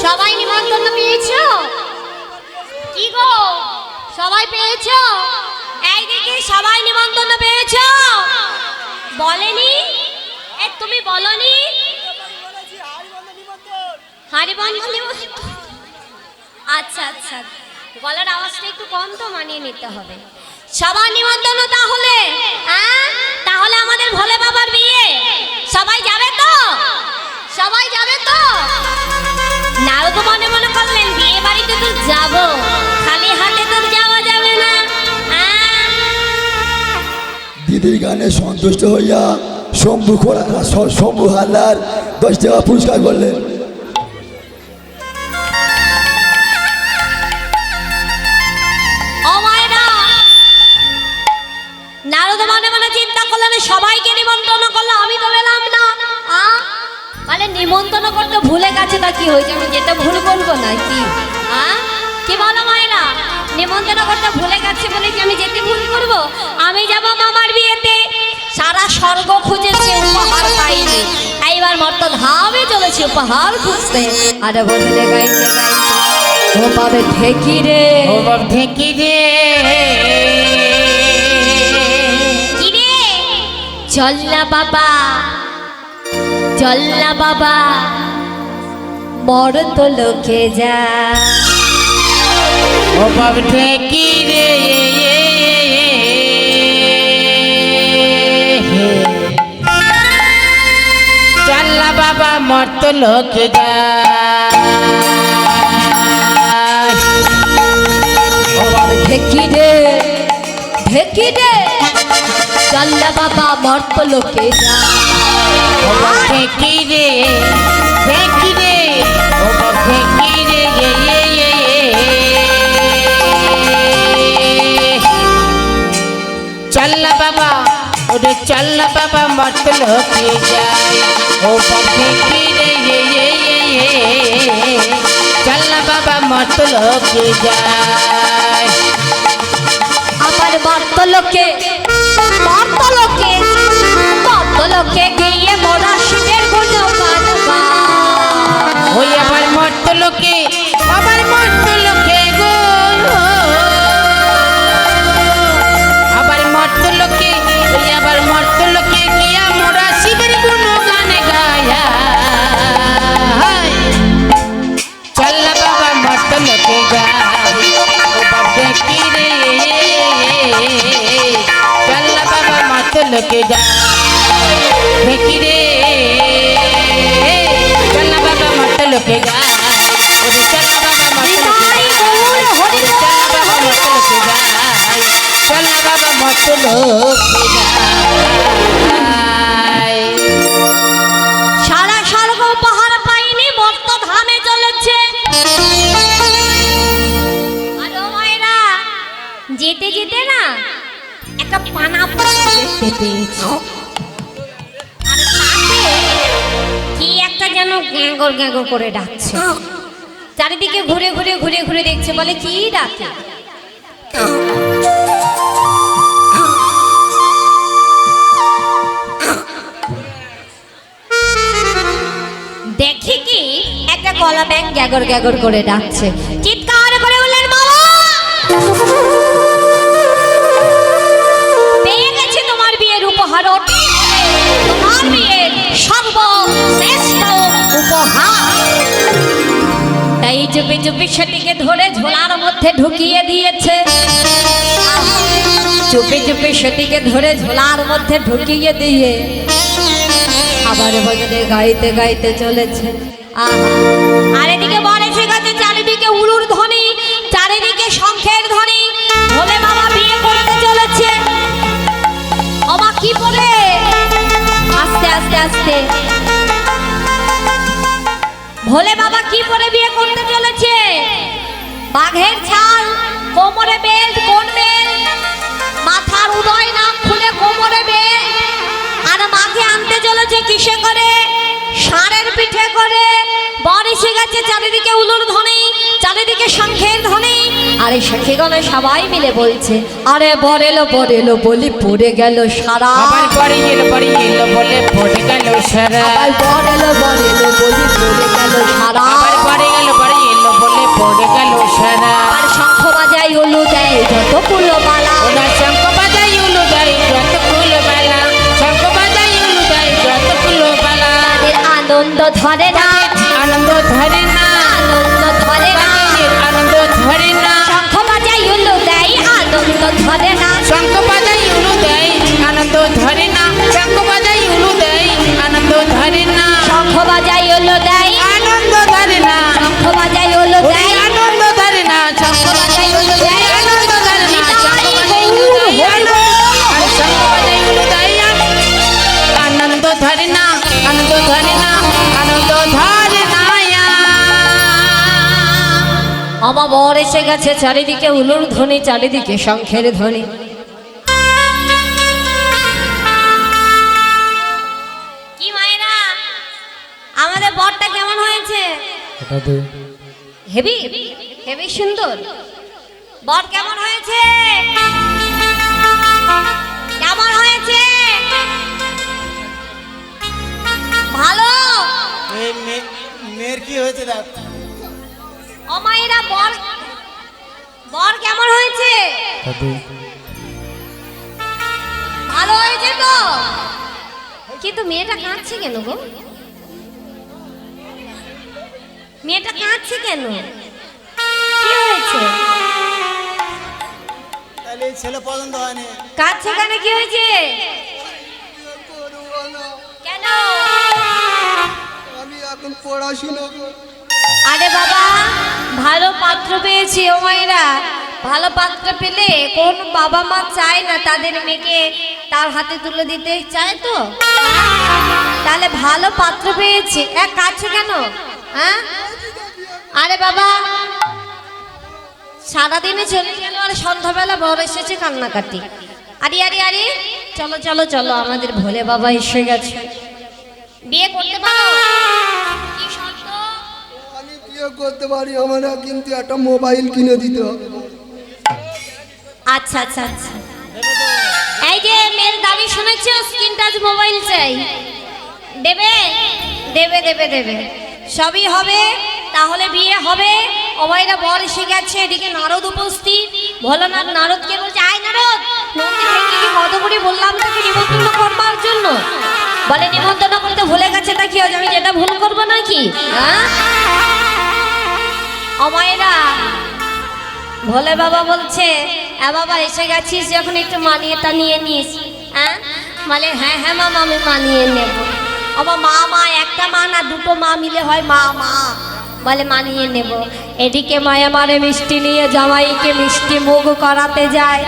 সবাই নিমন্ত্রণ পেয়েছো? কি গো সবাই পেয়েছো? এইদিকে সবাই নিমন্ত্রণ পেয়েছো? বলেনি? তুমি বলনি? হারিবন্ধ নিমন্ত্রণ। আচ্ছা আচ্ছা, গলার আওয়াজটা একটু কম তো, মানিয়ে নিতে হবে। সবার নিমন্ত্রণ তাহলে, হ্যাঁ তাহলে আমাদের ভোলে বাবার বিয়ে সবাই যাবে তো? সবাই যাবে তো? নারদ মনে মনে করলেন বিয়ে বাড়িতে তো যাব, খালি হাতে তো যাওয়া যাবে না। দিদির গানে সন্তুষ্ট হইয়া শম্ভু হালদার 10 টাকা পুরস্কার করলেন। নারদ মনে মনে চিন্তা করলেন সবাইকে নিমন্ত্রণ করলো, আমি তো পেলাম না। মানে নিমন্ত্রণ করতে ভুলে গেছে, তা কি হয়েছে? আমি যেতে ভুল বলবো না কি? কি বলো মায়েরা? নিমন্ত্রণ করতে ভুলে গেছে বলে কি আমি যেতে ভুল করবো? আমি যাব মামার বিয়েতে, সারা স্বর্গ খুঁজেছে উপহার পাইনি, এইবার মর্ত ধামে চলেছে উপহার খুঁজতে। আরে বলতে গাইতে গাইতে ও পাবে ঠেকি রে, ও বাপ ঠেকি রে, চল না বাবা, চল না বাবা, মর তো লোকে যা। ও বাপ ঠেকি রে, চল না বাবা মর্ত লোকে যা। ও বাবা ঢেকি রে, ঢেকি রে, চল না বাবা মর্ত লোকে যা। ও বাপ ঠেকি রে, ঠেকি রে, ও বাপ ঠেকি রে, চল না বাবা, ওরে চল না বাবা মর্ত লোকে যায়। ও বাপ ঠেকি রে, চল না বাবা মর্ত লোকে যায়। আমার মর্ত লোকে, মর্ত লোকে, মর্ত লোকে গিয়ে মোরা শিবের গুণগান গায়। ওই আমার মর্ত লোকে, আমার মর্ত লোকে গো, আবার মর্ত লোকে, ওই আবার মর্ত লোকে গিয়া মোরা শিবের গুণগান গায়া। চল না বাবা মর্ত লোকে যায়। ও বাপ ঠেকি রে, চল না বাবা মর্ত লোকে যায়। ঠেকি রে, চল না বাবা মর্ত লোকে যায়। ওরে চল না বাবা মর্ত লোকে যায়। ওরে চল না বাবা মর্ত লোকে যায়। চল না বাবা মর্ত লোকে যায়। সারা স্বর্গ উপহার পাইনি, মর্ত ধামে চলেছে। আর ও মায়েরা, যেতে যেতে না একটা পানা দেখতে পেয়েছি, আর তাতে কি একটা যেন গ্যাঁগর গ্যাঁগর করে ডাকছে। চারিদিকে ঘুরে ঘুরে ঘুরে ঘুরে দেখছে, বলে কি ডাকে? দেখি কি একটা কলা ব্যাং গ্যাগর গ্যাগর করে ডাকছে। চিৎকার করে বললেন বাবা, পেয়ে গেছে তোমার বিয়ের উপহার, ওটি তোমার বিয়ের সর্বশ্রেষ্ঠ উপহার। তাই চুপি চুপি সেটিকে ধরে ঝোলার মধ্যে ঢুকিয়ে দিয়েছে। চুপি চুপি সেটিকে ধরে ঝোলার মধ্যে ঢুকিয়ে দিয়ে আবার ভজনে গাইতে গাইতে চলেছে। আর এদিকে বলেছে গাছে চারিদিকে উলুর ধ্বনি, চারিদিকে শঙ্খের ধ্বনি। ভোলে বাবা বিয়ে করতে চলেছে। অমা কি বলে? আস্তে আস্তে আস্তে ভোলে বাবা কি পরে বিয়ে করতে চলেছে? বাঘের ছাল, কোমরে বেল্ট, কোন বেল্ট, মাথার উদয় নাক খুলে কোমরে বেল্ট, আর মাকে আনতে চলেছে কিসে করে? ষাঁড়ের পিঠে করে। বর এসে গেছে, চারিদিকে উলুর ধ্বনি, চারিদিকে শঙ্খের ধ্বনি। আরে সখীগণে সবাই মিলে বলছে, আরে বর এলো বলি পড়ে গেল সারা। আবার পড়ে গেল বলে পড়ে গেল সারা। আবার বর এলো বলি পড়ে গেল সারা। আবার পড়ে গেল যত ফুলবালা ওরা শঙ্খ বাজাই উলু দেয় যত ফুলবালা শঙ্খ বাজাই উলু দেয় যত ফুলবালা তাদের আনন্দ ধরে না আনন্দ ধরে না আনন্দ ধরে না তাদের আনন্দ ধরে না শঙ্খ বাজাই উলু দেয় আনন্দ ধরে না শঙ্খ বাজাই উলু দেয় আনন্দ ধরে না শঙ্খ বাজাই উলু দেয় আনন্দ ধরে না শঙ্খ বাজাই উলু দেয় আনন্দ ধরে না শঙ্খ বাজাই উলু ওরে দেয় আনন্দ ধরে না শঙ্খ বাজাই উলু দেয় আনন্দ ধরে না শঙ্খ বাজাই উলু দেয় শঙ্খ বাজাই উলু দেয় আনন্দ ধরে না আনন্দ ধরে না আনন্দ ধরে না আমার বর এসে গেছে চারিদিকে উলুর ধ্বনি চারিদিকে শঙ্খের ধ্বনি কি মায়েরা আমাদের বরটা কেমন হয়েছে হেভি হেভি সুন্দর বর কেমন হয়েছে কেমন হয়েছে ভালো মেয়ের কি হয়েছে দেখ ও মায়েরা বর বর কেমন হয়েছে ভালো হয়েছে তো কিন্তু মেয়েটা কাঁদছে কেন গো মেয়েটা কাঁদছে কেন কি হয়েছে তাহলে এই ছেলে পছন্দ হয়নি কাঁদছে কেন কি হয়েছে কেন আমি এখন পড়াশোনা আরে বাবা ভালো পাত্র পেয়েছি ও মায়েরা ভালো পাত্র পেলে কোন বাবা মা চায় না তাদের মেয়েকে তার হাতে তুলে দিতে চায় তো তাহলে ভালো পাত্র পেয়েছি এক কাছে কেন হ্যাঁ আরে বাবা সারাদিনে চলে গেল আর সন্ধ্যাবেলা বড় এসেছে কান্নাকাটি আরে আরে আরে চলো চলো চলো আমাদের ভোলে বাবা এসে গেছে বিয়ে করতে পারো কি শর্ত আমি বিয়ে করতে পারি আমার কিন্তু একটা মোবাইল কিনে দিতে হবে আচ্ছা আচ্ছা আচ্ছা এই যে মেয়ের দাবি শুনেছো স্ক্রিন টাচ মোবাইল চাই দেবে দেবে দেবে দেবে সবই হবে তাহলে বিয়ে হবে ওবাইরা বর এসে গেছে এদিকে নারদ উপস্থিত ভোলানাথ নারদকে বলছে আয় নারদ নন্দী থেকে কি কত করে বললাম তোকে নিমন্ত্রণ করবার জন্য বলে নিমন্ত্রণ করতে ভুলে গেছে তা কি হয়েছে আমি যেটা ভুল করবো নাকি হ্যাঁ অমায়েরা ভোলে বাবা বলছে বাবা এসে গেছিস যখন একটু মানিয়েটা নিয়ে নিস হ্যাঁ বলে হ্যাঁ হ্যাঁ মামা আমি মানিয়ে নেব আমার মা মা একটা মা না দুটো মা মিলে হয় মা মা বলে মানিয়ে নেব এদিকে মায়া মারে মিষ্টি নিয়ে জামাইকে মিষ্টি মুখ করাতে যায়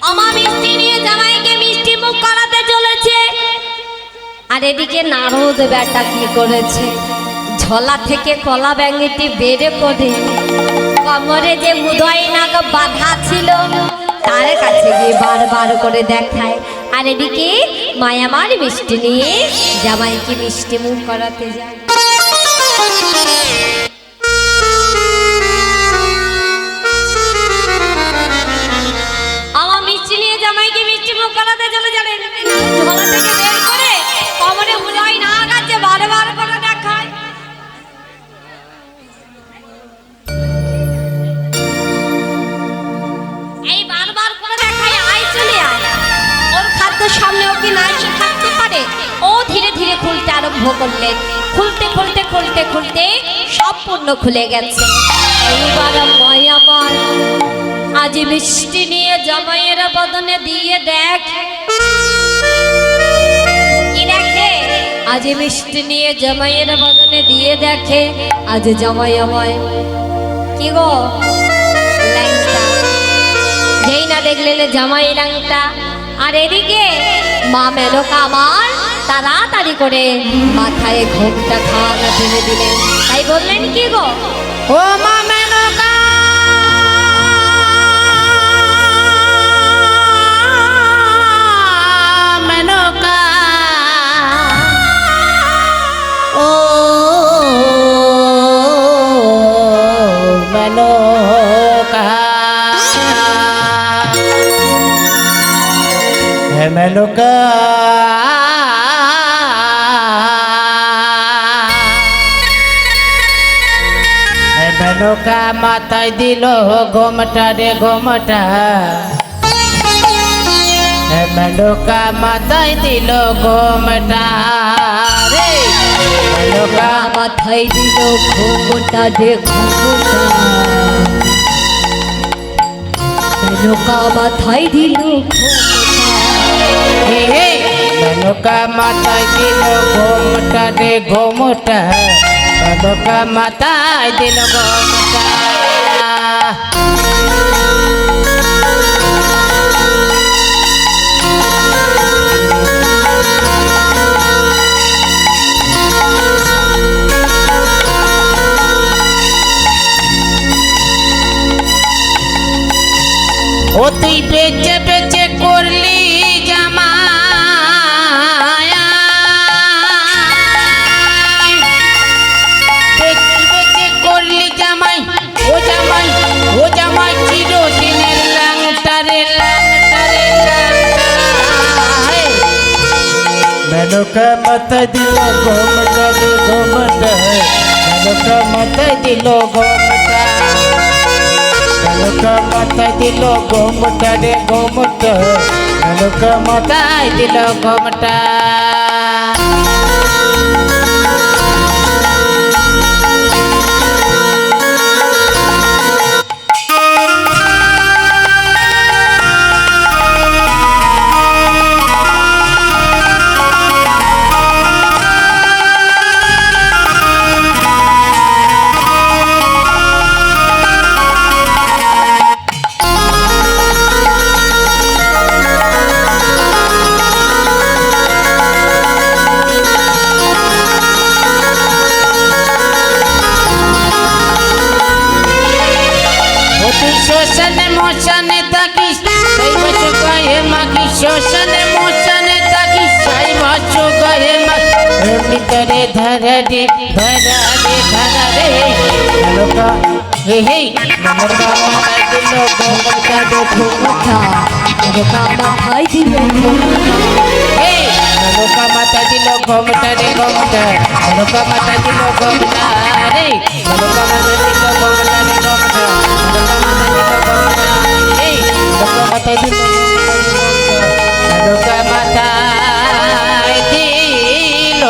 আমার মিষ্টি নিয়ে জামাইকে মিষ্টি মুখ করাতে চলেছে আর এদিকে নারদ বেটা কি করেছে ঝোলা থেকে কলা ব্যাঙেটি বেড়ে করে কোমরে যে মুদয় নাগ বাঁধা ছিল তার কাছে গিয়ে বারবার করে দেখায় আর এদিকে মায়ামার মিষ্টি নিয়ে জামাইকে মিষ্টি মুখ করাতে যায় আমার মিষ্টি নিয়ে জামাইকে মিষ্টি মুখ করাতে চলে যাবে ঝোলা থেকে বের করে কোমরে মুদয় নাগ আছে বারবার করে দেখায় এই বারবার করে দেখায় আয় চলে আয় ওর খাদ্য সামনে ওকে না এসে থাকতে পারে ও ধীরে ধীরে খুলতে আরম্ভ করলেন খুলতে খুলতে খুলতে খুলতে সম্পূর্ণ খুলে গেছে এইবার মায়াবার আজ মিষ্টি নিয়ে জামাইয়ের বদনে দিয়ে দেখ কি দেখে আজ মিষ্টি নিয়ে জামাইয়ের বদনে দিয়ে দেখে আজ জামাই আমায় কি গো ল্যাংটা যেই না দেখলেন জামাই ল্যাংটা আর এদিকে মা মেনকা আমার তাড়াতাড়ি করে মাথায় ঘোমটা খাওয়ানো ফেলে দিলেন তাই বললেন কি গো ও মা মেনকা মেনকা ও মেনকা হে মেনকা মেনকা মাথায় দিল ঘোমটা রে ঘোমটা মেনকা মাথায় দিল ঘোমটা রে মেনকা মাথায় দিল ঘোমটা রে ঘোমটা মেনকা মাথায় দিল মেনকা মাথায় দিল ঘোমটা রে ঘোমটা মেনকা মাথায় দিল ঘোমটা ও তুই বেচে বেচে করলি জামাই বেচে বেচে করলি জামাই ও জামাই ও জামাই চিরদিনের লাংটারে লাংটারে মেনকা মাথায় দিল ঘোমটা রে ঘোমটা মেনকা মাথায় দিল ঘোমটা মেনকা মাথায় দিল ঘোমটা রে ঘোমটা মেনকা মাথায় দিল ঘোমটা শ্মশানে মশানে থাকিস সেই বছর গায়ে মাগি শ্মশানে মশানে থাকিস সেই বছর গায়ে মাগি ভিতরে ধরা রে ধরা রে ধরা রে মেনকা হে হে মেনকা মাথায় দিল ঘোমটা রে ঘোমটা মেনকা মাথায় দিল হে মেনকা মাথায় দিল ঘোমটা রে ঘোমটা মেনকা মাথায় দিল ঘোমটা রে মেনকা মাথায় দিল ঘোমটা রে ঘোমটা মাথায় দিল মেনকা মাথায় দিল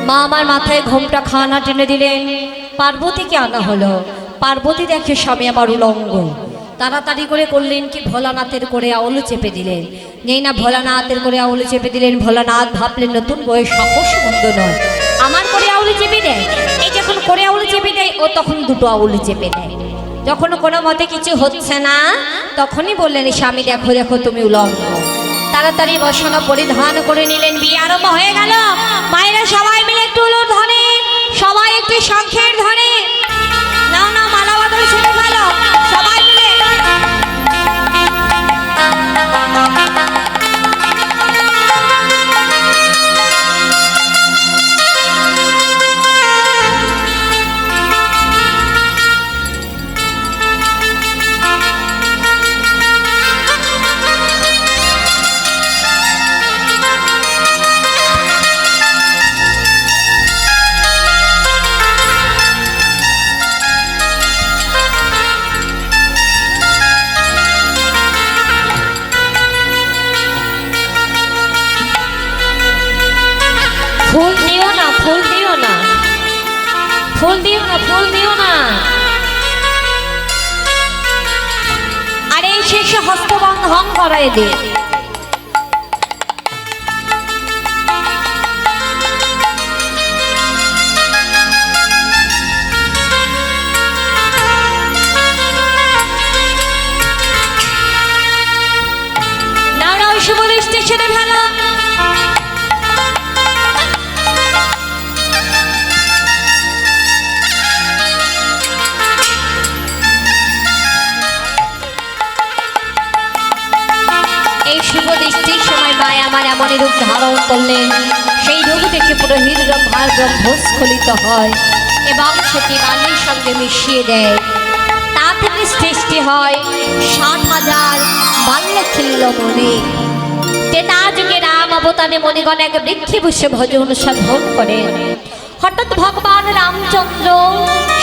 মা আমার মাথায় ঘোমটা খানা টেনে দিলেন পার্বতীকে আনা হলো পার্বতী দেখে স্বামী আমার উলঙ্গ তাড়াতাড়ি করে করলেন কি ভোলানাথের করে আউল চেপে দিলেন নেই না ভোলানাথের করে আউল চেপে দিলেন ভোলানাথ ভাবলেন নতুন বয়স সাহস মন্দ নয় আমার করে আউল চেপে দেয় এই যখন করে আউল চেপে দেয় ও তখন দুটো আউল চেপে দেয় যখন কোনো মতে কিছু হচ্ছে না তখনই বললেন স্বামী দেখো দেখো তুমি উলঙ্গ তাড়াতাড়ি বসনা পরিধান করে নিলেন বিয়ে আরম্ভ হয়ে গেল মায়েরা সবাই মিলে একটু উলুর ধরে সবাই একটু শঙ্খের ধরে নাও না মালা বাদল শুরু গেল সবাই মিলে ফুল দিও না ফুল দিও না ফুল দিও না ফুল দিও না আরে শেষে হস্তবন্ধন করায় দে না না ওই শুভ স্টেশনে ভালো এই শুভ দৃষ্টির সময় মায় আমার এমনই রূপ ধারণ করলেন সেই রূপ দেখে পুরোহিত ব্রহ্মার ব্রহ্মস্খলিত হয় এবং সেটি বালির সঙ্গে মিশিয়ে দেয় তা থেকে সৃষ্টি হয় 60,000 বাল্যখিল্য মনে তেতা যুগে রাম তবতানে মণিগণ এক বৃক্ষে বসে ভজন সাধন করেন। হঠাৎ ভগবান রামচন্দ্র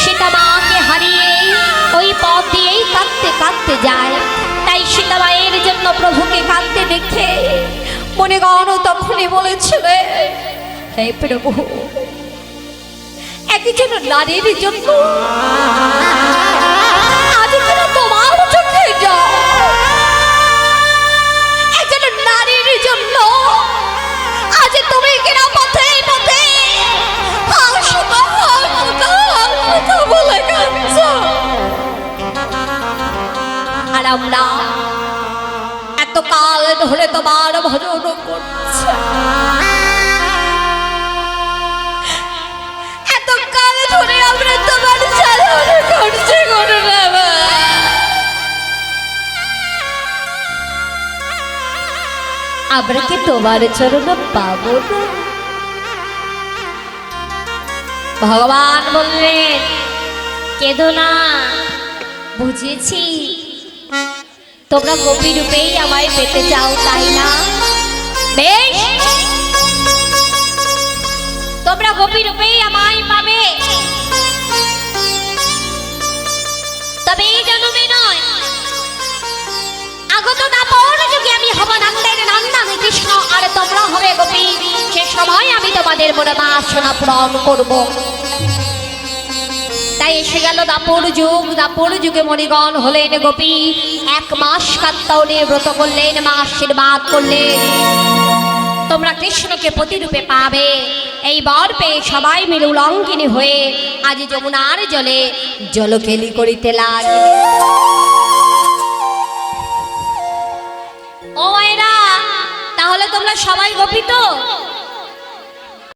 সীতা মাকে হারিয়ে ওই পথ দিয়েই কাঁদতে কাঁদতে যায়। তাই সীতা মায়ের জন্য প্রভুকে কাঁদতে দেখে মণিগণ তখনই বলেছিলেন, হে প্রভু, একজন নারীর জন্য আজ কেন তোমার চোখে জল? একজন নারীর জন্য আজ তুমি কেন পথে পথে হাসতা হাসতা হাসতা বলে কাঁদছ? আর আমরা এত কাল ধরে তোমার ভজন করছি, এত কাল ধরে আমরা তোমার সাধন করছি গো বাবা। আমরা কি তোমার চরণ পাবো না? ভগবান বললেন, কেঁদো না, বুঝেছি তোমরা গোপী রূপেই আমায় পেতে চাও, তাই না? বেশ, তোমরা গোপী রূপেই আমায় পাবে, তবে এই জন্মে নয়, আগত দাপর যুগে আমি হব নন্দের নন্দন কৃষ্ণ, আর তোমরা হবে গোপী। সে সময় আমি তোমাদের মনোবাসনা পূরণ করব। তাই এসে গেল দাপর যুগ। দাপর যুগে মণিগণ হলেন গোপী। 1 মাস কাত্তায়নে ব্রত করলেন, মা আশীর্বাদ করলেন, তোমরা কৃষ্ণকে প্রতিরূপে পাবে। এই বর পেয়ে সবাই মিলে উলঙ্ঘিনী হয়ে আজ যমুনার জলে জলকেলি করিতে লাগে। ও এরা, তাহলে তোমরা সবাই গোপী তো?